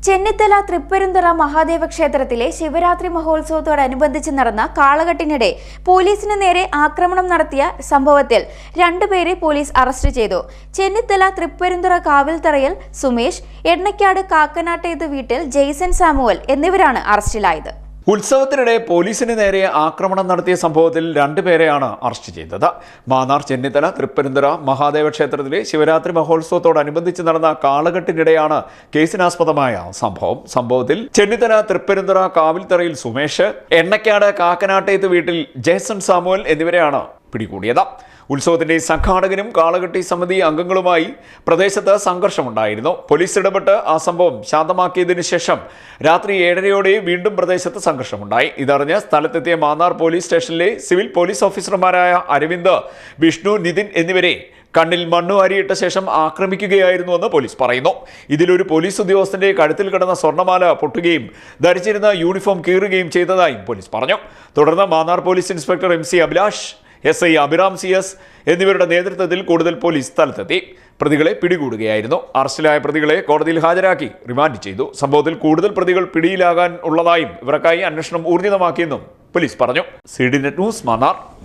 ചെന്നിത്തല തൃപ്പരുന്തുറ മഹാദേവ ക്ഷേത്രത്തിലെ ശിവരാത്രി മഹോത്സവത്തോടനുബന്ധിച്ച് നടന്ന കാളകെട്ടിനിടെ പോലീസിന് നേരെ ആക്രമണം നടത്തിയ സംഭവത്തിൽ 2 പേരെ പോലീസ് അറസ്റ്റ് ചെയ്തു. ചെന്നിത്തല തൃപ്പരുന്തുറ കാവിൽത്തറയിൽ സുമേഷ്, എണ്ണക്കാട് കാക്കനാട്ടേത് വീട്ടിൽ ജെയ്സൺ സാമുവൽ എന്നിവരാണ് അറസ്റ്റിലായത്. ഉത്സവത്തിനിടെ പോലീസിന് നേരെ ആക്രമണം നടത്തിയ സംഭവത്തിൽ 2 പേരെയാണ് അറസ്റ്റ് ചെയ്തത്. മാന്നാർ ചെന്നിത്തല തൃപ്പരുന്തുറ മഹാദേവ ക്ഷേത്രത്തിലെ ശിവരാത്രി മഹോത്സവത്തോടനുബന്ധിച്ച് നടന്ന കാളകെട്ടിനിടെയാണ് കേസിനാസ്പദമായ സംഭവത്തിൽ ചെന്നിത്തല തൃപ്പരുന്തുറ കാവിൽത്തറയിൽ സുമേഷ്, എണ്ണക്കാട് കാക്കനാട്ടേത്ത് വീട്ടിൽ ജെയ്സൺ സാമുവൽ എന്നിവരെയാണ് പിടികൂടിയത്. ഉത്സവത്തിന്റെ സംഘാടകനും കാളകെട്ടി സമിതി അംഗങ്ങളുമായി പ്രദേശത്ത് സംഘർഷമുണ്ടായിരുന്നു. പോലീസ് ഇടപെട്ട് ആ സംഭവം ശാന്തമാക്കിയതിനു ശേഷം രാത്രി 7:30യോടെ വീണ്ടും പ്രദേശത്ത് സംഘർഷമുണ്ടായി. ഇതറിഞ്ഞ് സ്ഥലത്തെത്തിയ മാന്നാർ പോലീസ് സ്റ്റേഷനിലെ സിവിൽ പോലീസ് ഓഫീസർമാരായ അരവിന്ദ്, വിഷ്ണു, നിതിൻ എന്നിവരെ കണ്ണിൽ മണ്ണു വാരിയിട്ട ശേഷം ആക്രമിക്കുകയായിരുന്നുവെന്ന് പോലീസ് പറയുന്നു. ഇതിലൊരു പോലീസ് ഉദ്യോഗസ്ഥന്റെ കഴുത്തിൽ കിടന്ന സ്വർണ്ണമാല പൊട്ടുകയും ധരിച്ചിരുന്ന യൂണിഫോം കീറുകയും ചെയ്തതായും പോലീസ് പറഞ്ഞു. തുടർന്ന് Mannar police inspector MC Abhilash, SI Abhiram CS എന്നിവരുടെ നേതൃത്വത്തിൽ കൂടുതൽ പോലീസ് സ്ഥലത്തെത്തി പ്രതികളെ പിടികൂടുകയായിരുന്നു. അറസ്റ്റിലായ പ്രതികളെ കോടതിയിൽ ഹാജരാക്കി റിമാൻഡ് ചെയ്തു. സംഭവത്തിൽ കൂടുതൽ പ്രതികൾ പിടിയിലാകാൻ ഉള്ളതായും ഇവർക്കായി അന്വേഷണം ഊർജിതമാക്കിയെന്നും പോലീസ് പറഞ്ഞു. CDNet news, Mannar.